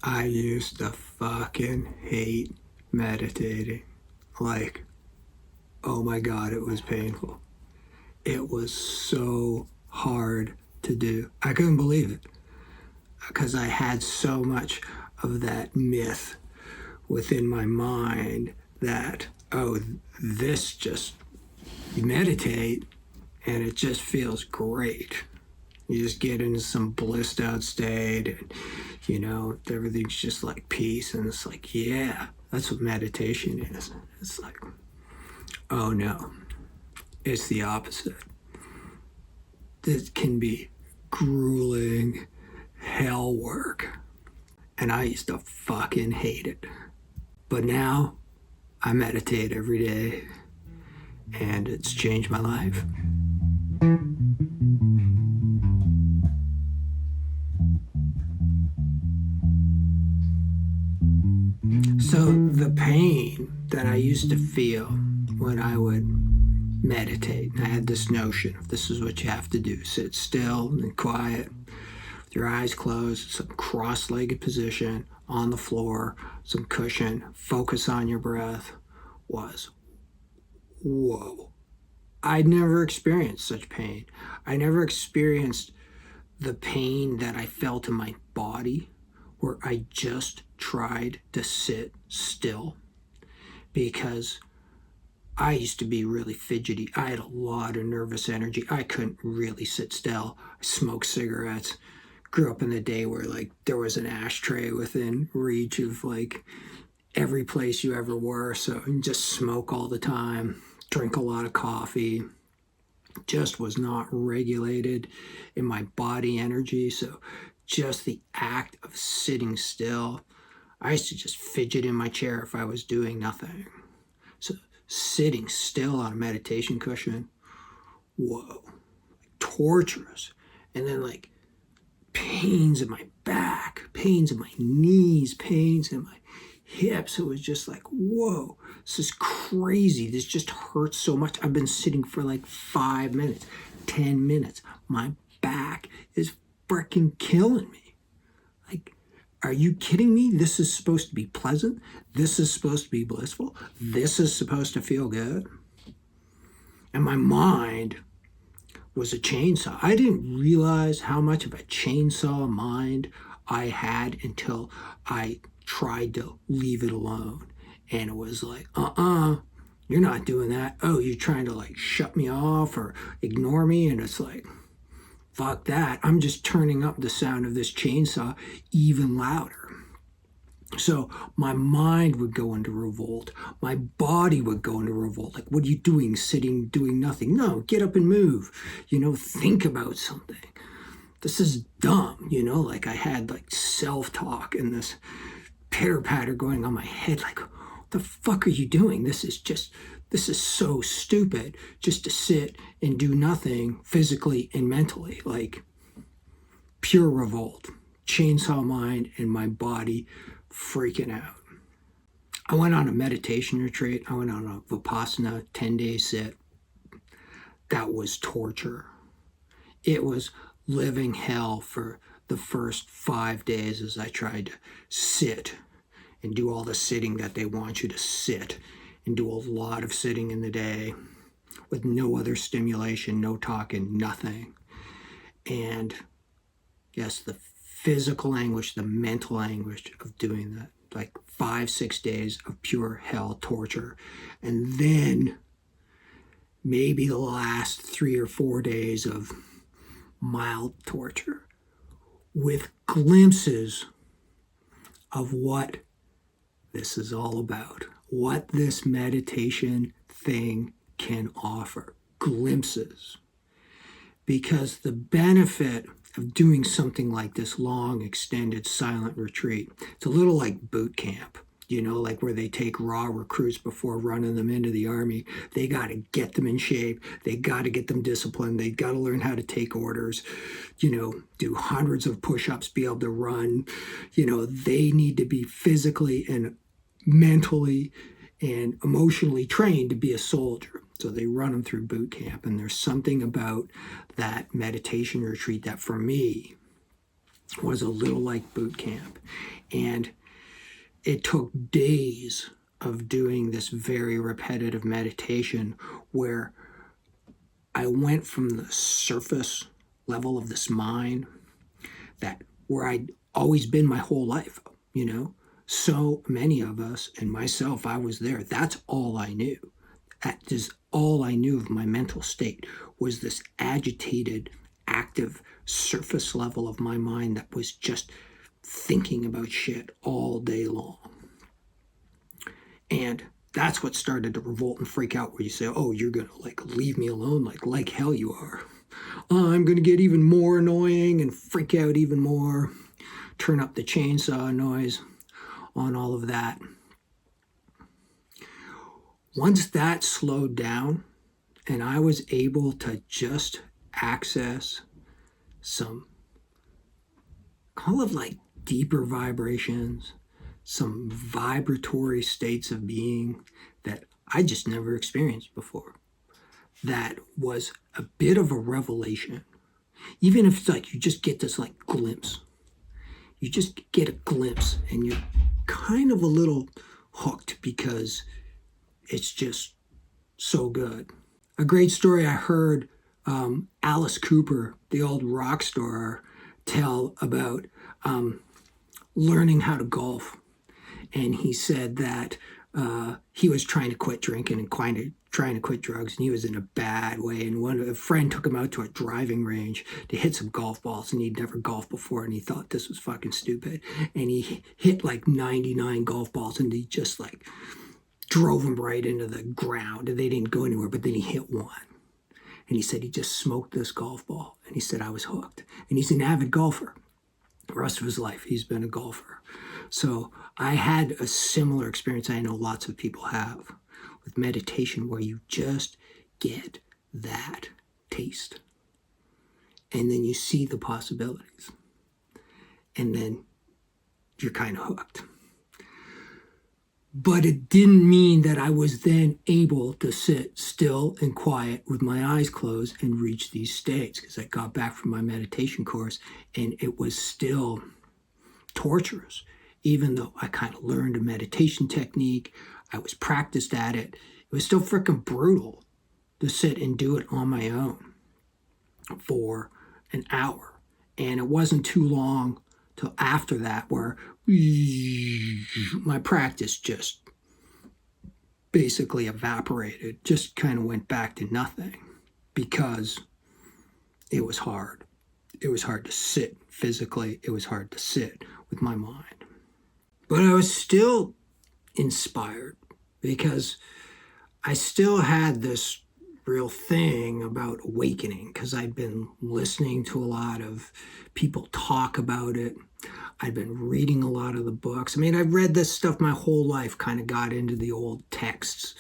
I used to fucking hate meditating. Like, oh my God, it was painful. It was so hard to do. I couldn't believe it because I had so much of that myth within my mind that, oh, this just, you meditate and it just feels great. You just get into some blissed out state and, everything's just like peace. And it's like, yeah, that's what meditation is. It's like, oh no, it's the opposite. This can be grueling hell work. And I used to fucking hate it. But now I meditate every day and it's changed my life. So the pain that I used to feel when I would meditate, I had this notion of this is what you have to do. Sit still and quiet with your eyes closed, some cross-legged position on the floor, some cushion, focus on your breath, was, whoa. I'd never experienced such pain. I never experienced the pain that I felt in my body where I just tried to sit still, because I used to be really fidgety. I had a lot of nervous energy. I couldn't really sit still. I smoked cigarettes. Grew up in the day where there was an ashtray within reach of every place you ever were. So you just smoke all the time, drink a lot of coffee. Just was not regulated in my body energy. So just the act of sitting still, I used to just fidget in my chair if I was doing nothing. So sitting still on a meditation cushion, whoa, torturous. And then pains in my back, pains in my knees, pains in my hips. It was just like, whoa, this is crazy. This just hurts so much. I've been sitting for 5 minutes, 10 minutes. My back is freaking killing me. Are you kidding me? This is supposed to be pleasant. This is supposed to be blissful. This is supposed to feel good. And my mind was a chainsaw. I didn't realize how much of a chainsaw mind I had until I tried to leave it alone. And it was like, you're not doing that. Oh, you're trying to shut me off or ignore me. And it's like, fuck that. I'm just turning up the sound of this chainsaw even louder. So my mind would go into revolt. My body would go into revolt. What are you doing? Sitting, doing nothing. No, get up and move. Think about something. This is dumb. I had self-talk and this pitter-patter going on my head. What the fuck are you doing? This is so stupid just to sit and do nothing physically and mentally. Pure revolt, chainsaw mind, and my body freaking out. I went on a meditation retreat. I went on a Vipassana 10-day sit. That was torture. It was living hell for the first 5 days as I tried to sit and do all the sitting that they want you to sit and do a lot of sitting in the day with no other stimulation, no talking, nothing. And yes, the physical anguish, the mental anguish of doing that, 5-6 days of pure hell torture. And then maybe the last 3 or 4 days of mild torture with glimpses of what this is all about, what this meditation thing can offer. Glimpses. Because the benefit of doing something like this long, extended, silent retreat, it's a little like boot camp, where they take raw recruits before running them into the army. They got to get them in shape. They got to get them disciplined. They got to learn how to take orders, do hundreds of push-ups, be able to run. They need to be physically and mentally and emotionally trained to be a soldier. So they run them through boot camp. And there's something about that meditation retreat that for me was a little like boot camp. And it took days of doing this very repetitive meditation where I went from the surface level of this mind that where I'd always been my whole life, So many of us, and myself, I was there. That's all I knew. That is all I knew of my mental state, was this agitated, active surface level of my mind that was just thinking about shit all day long. And that's what started to revolt and freak out, where you say, oh, you're going to leave me alone like hell you are. I'm going to get even more annoying and freak out even more, turn up the chainsaw noise on all of that. Once that slowed down and I was able to just access some kind of deeper vibrations, some vibratory states of being that I just never experienced before, that was a bit of a revelation. Even if it's you just get this glimpse. You just get a glimpse and you're kind of a little hooked because it's just so good. A great story I heard Alice Cooper, the old rock star, tell about learning how to golf. And he said that he was trying to quit drinking and trying to quit drugs, and he was in a bad way. And a friend took him out to a driving range to hit some golf balls, and he'd never golfed before, and he thought this was fucking stupid. And he hit 99 golf balls, and he just drove them right into the ground, and they didn't go anywhere, but then he hit one. And he said he just smoked this golf ball, and he said, I was hooked. And he's an avid golfer. The rest of his life, he's been a golfer. So I had a similar experience I know lots of people have with meditation, where you just get that taste. And then you see the possibilities. And then you're kind of hooked. But it didn't mean that I was then able to sit still and quiet with my eyes closed and reach these states, because I got back from my meditation course and it was still torturous. Even though I kind of learned a meditation technique, I was practiced at it, it was still freaking brutal to sit and do it on my own for an hour. And it wasn't too long till after that where my practice just basically evaporated, just kind of went back to nothing, because it was hard. It was hard to sit physically. It was hard to sit with my mind. But I was still inspired, because I still had this real thing about awakening, because I'd been listening to a lot of people talk about it. I'd been reading a lot of the books. I mean, I've read this stuff my whole life, kind of got into the old texts,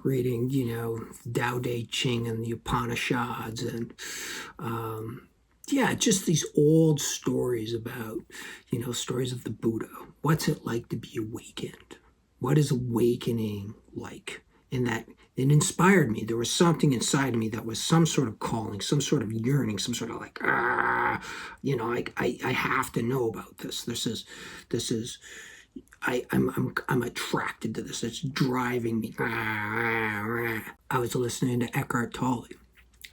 reading, Tao Te Ching and the Upanishads, and just these old stories about, stories of the Buddha. What's it like to be awakened? What is awakening like? And that it inspired me. There was something inside of me that was some sort of calling, some sort of yearning, some sort of I have to know about this. I'm attracted to this. It's driving me. I was listening to Eckhart Tolle.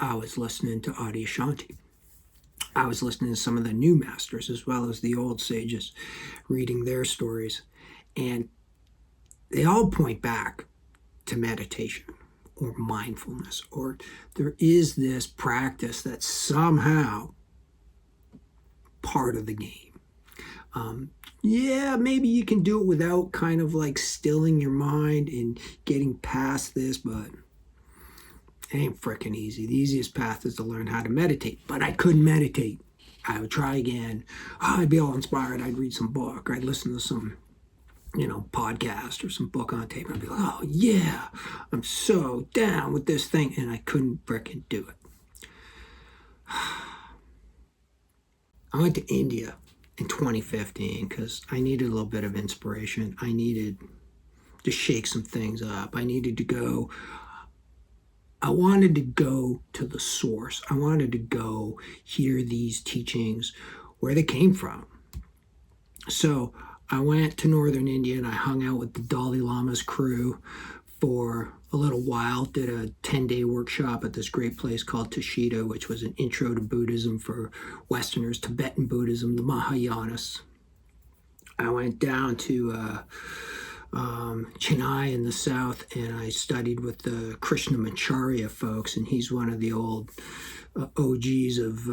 I was listening to Adyashanti. I was listening to some of the new masters as well as the old sages, reading their stories. And they all point back to meditation or mindfulness, or there is this practice that's somehow part of the game. Maybe you can do it without kind of stilling your mind and getting past this, but it ain't freaking easy. The easiest path is to learn how to meditate, but I couldn't meditate. I would try again. I'd be all inspired. I'd read some book. I'd listen to some podcast or some book on tape. I'd be like, oh yeah, I'm so down with this thing. And I couldn't frickin' do it. I went to India in 2015 because I needed a little bit of inspiration. I needed to shake some things up. I wanted to go to the source. I wanted to go hear these teachings where they came from. So I went to northern India and I hung out with the Dalai Lama's crew for a little while, did a 10-day workshop at this great place called Tushita, which was an intro to Buddhism for Westerners, Tibetan Buddhism, the Mahayanas. I went down to Chennai in the south, and I studied with the Krishnamacharya folks, and he's one of the old OGs of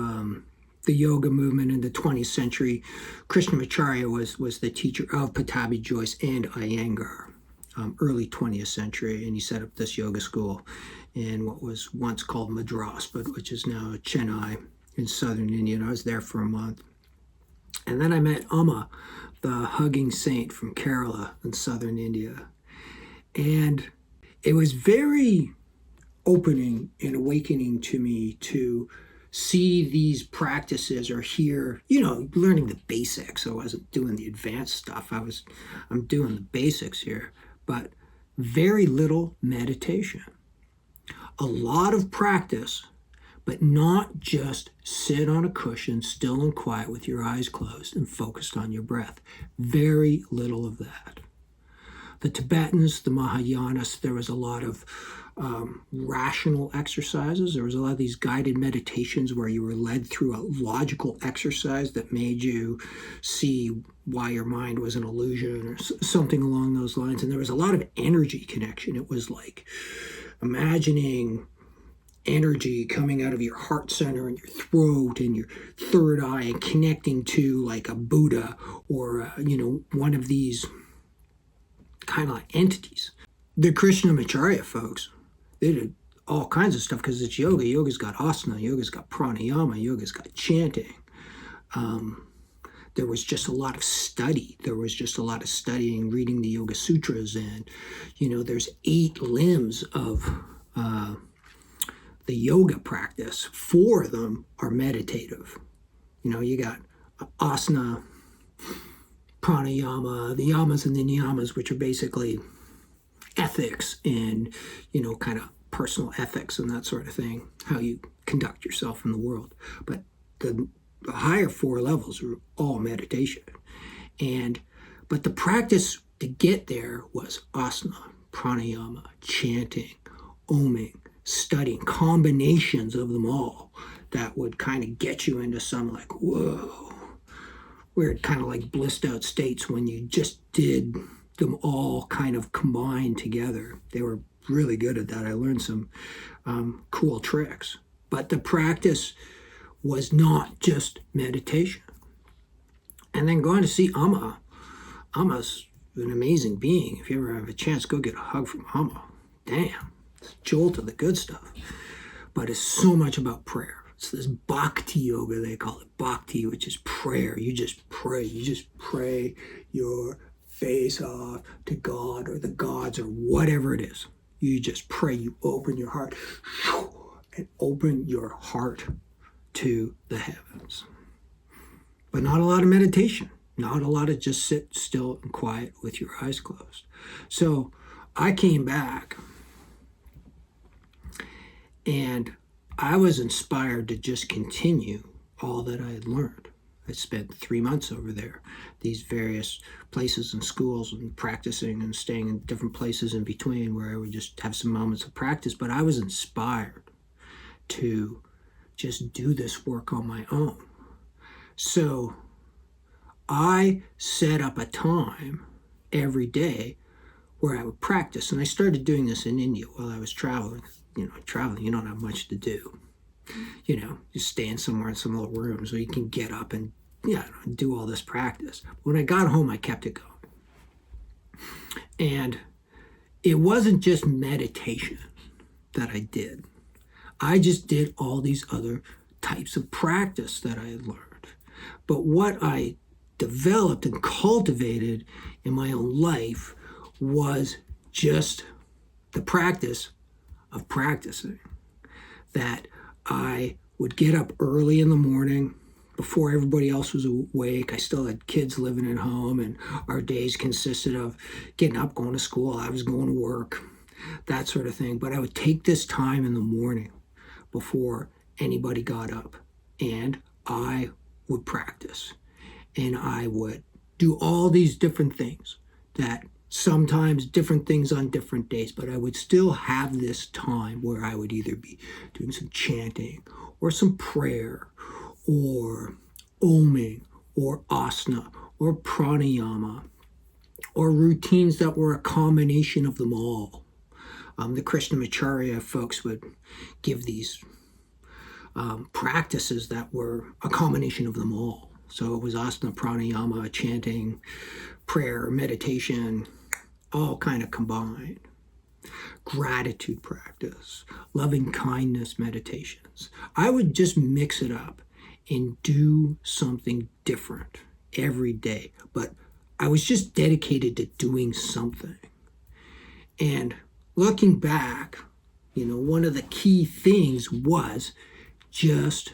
the yoga movement in the 20th century. Krishnamacharya was the teacher of Pattabhi Jois and Iyengar, early 20th century, and he set up this yoga school in what was once called Madras, but which is now Chennai in southern India, and I was there for a month. And then I met Amma, the hugging saint from Kerala in southern India. And it was very opening and awakening to me to see these practices or hear, learning the basics. I wasn't doing the advanced stuff. I'm doing the basics here, but very little meditation. A lot of practice, but not just sit on a cushion, still and quiet with your eyes closed and focused on your breath. Very little of that. The Tibetans, the Mahayanas, there was a lot of rational exercises. There was a lot of these guided meditations where you were led through a logical exercise that made you see why your mind was an illusion or something along those lines. And there was a lot of energy connection. It was like imagining energy coming out of your heart center and your throat and your third eye and connecting to like a Buddha or, one of these kind of like entities. The Krishnamacharya folks, they did all kinds of stuff because it's yoga. Yoga's got asana, yoga's got pranayama, yoga's got chanting. There was just a lot of study. There was just a lot of studying, reading the Yoga Sutras, and, there's 8 limbs of the yoga practice. 4 of them are meditative. You got asana, pranayama, the yamas and the niyamas, which are basically ethics and, kind of personal ethics and that sort of thing, how you conduct yourself in the world. But the higher 4 levels are all meditation. But the practice to get there was asana, pranayama, chanting, oming, studying, combinations of them all that would kind of get you into some like, whoa, weird kind of like blissed out states when you just did them all kind of combined together. They were really good at that. I learned some cool tricks. But the practice was not just meditation. And then going to see Amma. Amma's an amazing being. If you ever have a chance, go get a hug from Amma. Damn. Jolt of the good stuff. But it's so much about prayer. It's this bhakti yoga, they call it bhakti, which is prayer. You just pray. You just pray your face off to God or the gods or whatever it is. You just pray. You open your heart and open your heart to the heavens. But not a lot of meditation. Not a lot of just sit still and quiet with your eyes closed. So I came back and I was inspired to just continue all that I had learned. I spent 3 months over there, these various places and schools and practicing and staying in different places in between where I would just have some moments of practice. But I was inspired to just do this work on my own. So I set up a time every day where I would practice. And I started doing this in India while I was traveling. Traveling, you don't have much to do. Just staying somewhere in some little room so you can get up and do all this practice. When I got home, I kept it going. And it wasn't just meditation that I did. I just did all these other types of practice that I had learned. But what I developed and cultivated in my own life was just the practice of practicing. That I would get up early in the morning before everybody else was awake. I still had kids living at home, and our days consisted of getting up, going to school. I was going to work, that sort of thing. But I would take this time in the morning before anybody got up, and I would practice. And I would do all these different things, that sometimes different things on different days, but I would still have this time where I would either be doing some chanting or some prayer or oming or asana or pranayama or routines that were a combination of them all. The Krishnamacharya folks would give these practices that were a combination of them all. So it was asana, pranayama, chanting, prayer, meditation, all kind of combined. Gratitude practice, loving kindness meditations. I would just mix it up and do something different every day. But I was just dedicated to doing something. And looking back, one of the key things was just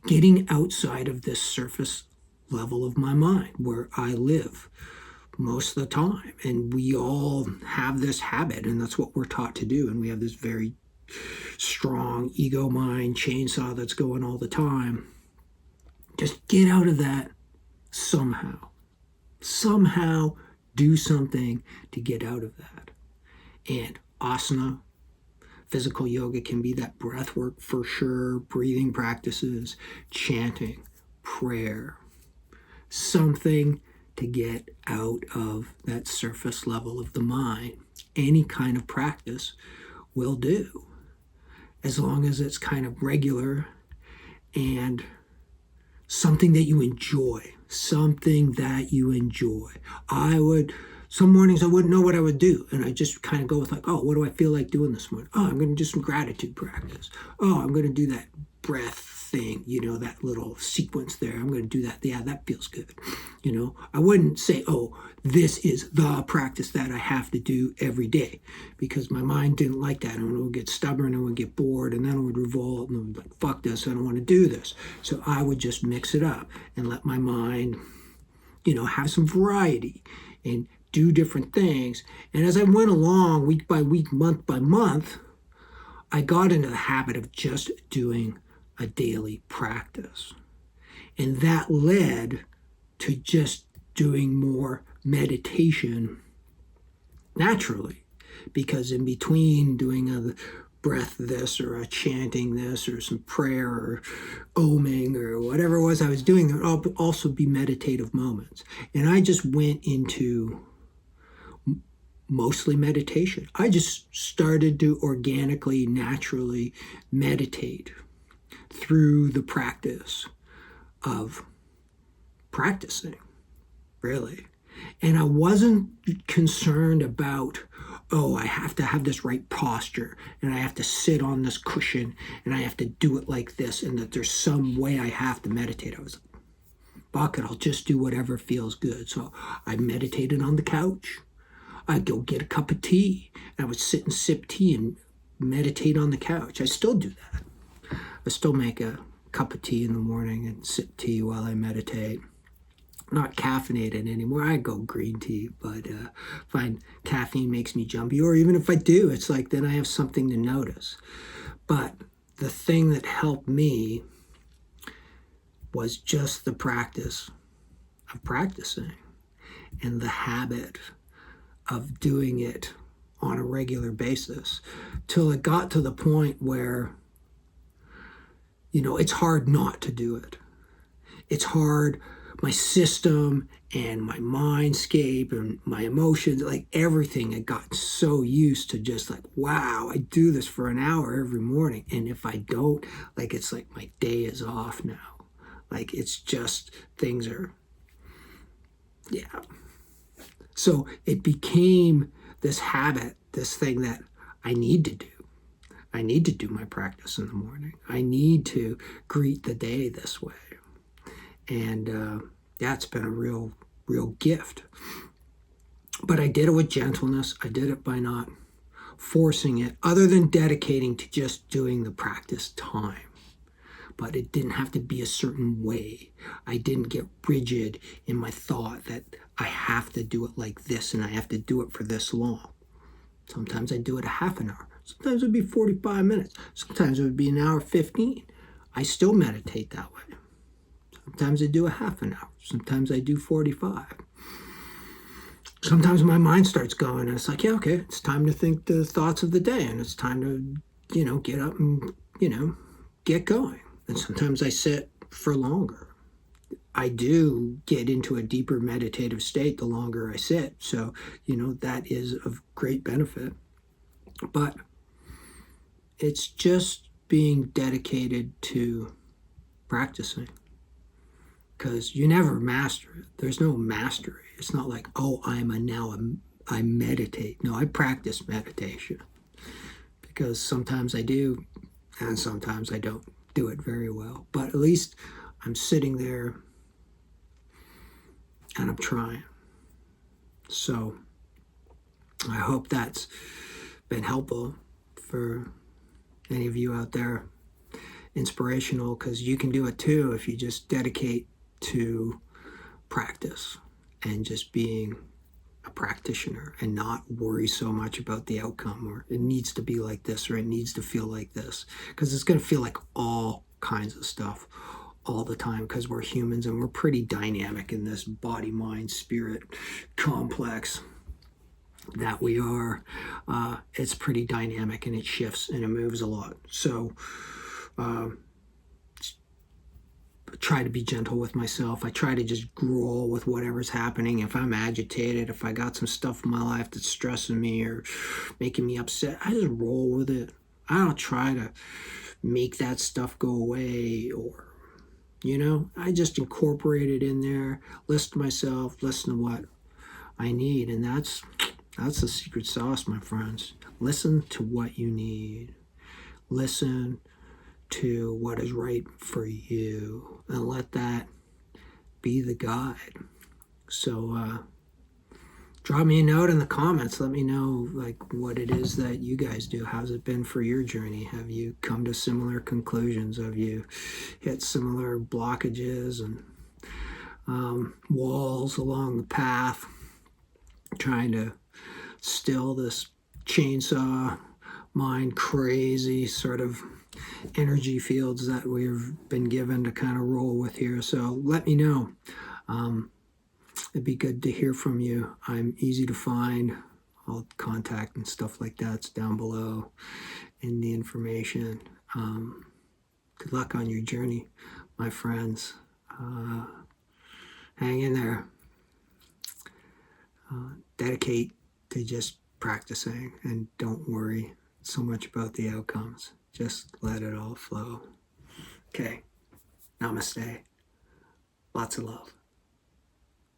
getting outside of this surface level of my mind where I live most of the time. And we all have this habit, and that's what we're taught to do. And we have this very strong ego mind chainsaw that's going all the time. Just get out of that somehow. Somehow do something to get out of that. And asana, physical yoga can be that breath work for sure, breathing practices, chanting, prayer, something to get out of that surface level of the mind. Any kind of practice will do, as long as it's kind of regular and something that you enjoy. Some mornings I wouldn't know what I would do, and I just kind of go with like, oh, what do I feel like doing this morning? Oh, I'm going to do some gratitude practice. Oh, I'm going to do that breath thing, that little sequence there. I'm going to do that. Yeah, that feels good. I wouldn't say, oh, this is the practice that I have to do every day, because my mind didn't like that. And it would get stubborn, and would get bored, and then it would revolt, and it would be like, fuck this, I don't want to do this. So I would just mix it up and let my mind, have some variety and do different things. And as I went along, week by week, month by month, I got into the habit of just doing a daily practice. And that led to just doing more meditation naturally, because in between doing a breath this or a chanting this or some prayer or oming or whatever it was I was doing, there would also be meditative moments. And I just went into mostly meditation. I just started to organically, naturally meditate through the practice of practicing, really. And I wasn't concerned about, oh, I have to have this right posture, and I have to sit on this cushion, and I have to do it like this, and that there's some way I have to meditate. I was like, fuck it, I'll just do whatever feels good. So I meditated on the couch. I'd go get a cup of tea, and I would sit and sip tea and meditate on the couch. I still do that. I still make a cup of tea in the morning and sip tea while I meditate. Not caffeinated anymore. I go green tea, but find caffeine makes me jumpy. Or even if I do, it's like then I have something to notice. But the thing that helped me was just the practice of practicing and the habit of doing it on a regular basis, till it got to the point where, it's hard not to do it. It's hard. My system and my mindscape and my emotions, like everything had gotten so used to just like, wow, I do this for an hour every morning. And if I don't, like, it's like my day is off now. Like, it's just, things are, yeah. So it became this habit, this thing that I need to do. I need to do my practice in the morning. I need to greet the day this way. And it's been a real gift. But I did it with gentleness. I did it by not forcing it, other than dedicating to just doing the practice time. But it didn't have to be a certain way. I didn't get rigid in my thought that I have to do it like this and I have to do it for this long. Sometimes I do it a half an hour. Sometimes it would be 45 minutes. Sometimes it would be an hour 15. I still meditate that way. Sometimes I do a half an hour. Sometimes I do 45. Sometimes my mind starts going, and it's like, yeah, okay, it's time to think the thoughts of the day, and it's time to, get up and, get going. And sometimes I sit for longer. I do get into a deeper meditative state the longer I sit. So, that is of great benefit. But it's just being dedicated to practicing, because you never master it. There's no mastery. It's not like, oh, I meditate. No, I practice meditation, because sometimes I do and sometimes I don't do it very well. But at least I'm sitting there and I'm trying. So I hope that's been helpful for any of you out there, inspirational, because you can do it too if you just dedicate to practice and just being a practitioner and not worry so much about the outcome, or it needs to be like this, or it needs to feel like this, because it's going to feel like all kinds of stuff all the time, because we're humans and we're pretty dynamic in this body, mind, spirit complex that we are. It's pretty dynamic, and it shifts and it moves a lot. So try to be gentle with myself. I try to just roll with whatever's happening. If I'm agitated, if I got some stuff in my life that's stressing me or making me upset, I just roll with it. I don't try to make that stuff go away, or I just incorporate it in there, listen to myself, listen to what I need. And that's the secret sauce, my friends. Listen to what you need. Listen to what is right for you, and let that be the guide. So drop me a note in the comments. Let me know what it is that you guys do. How's it been for your journey? Have you come to similar conclusions? Have you hit similar blockages and walls along the path, trying to still this chainsaw mind crazy sort of energy fields that we've been given to kind of roll with here? So let me know. It'd be good to hear from you. I'm easy to find. All contact and stuff like that's down below in the information. Good luck on your journey, my friends. Hang in there. Dedicate to just practicing, and don't worry so much about the outcomes. Just let it all flow. Okay. Namaste. Lots of love.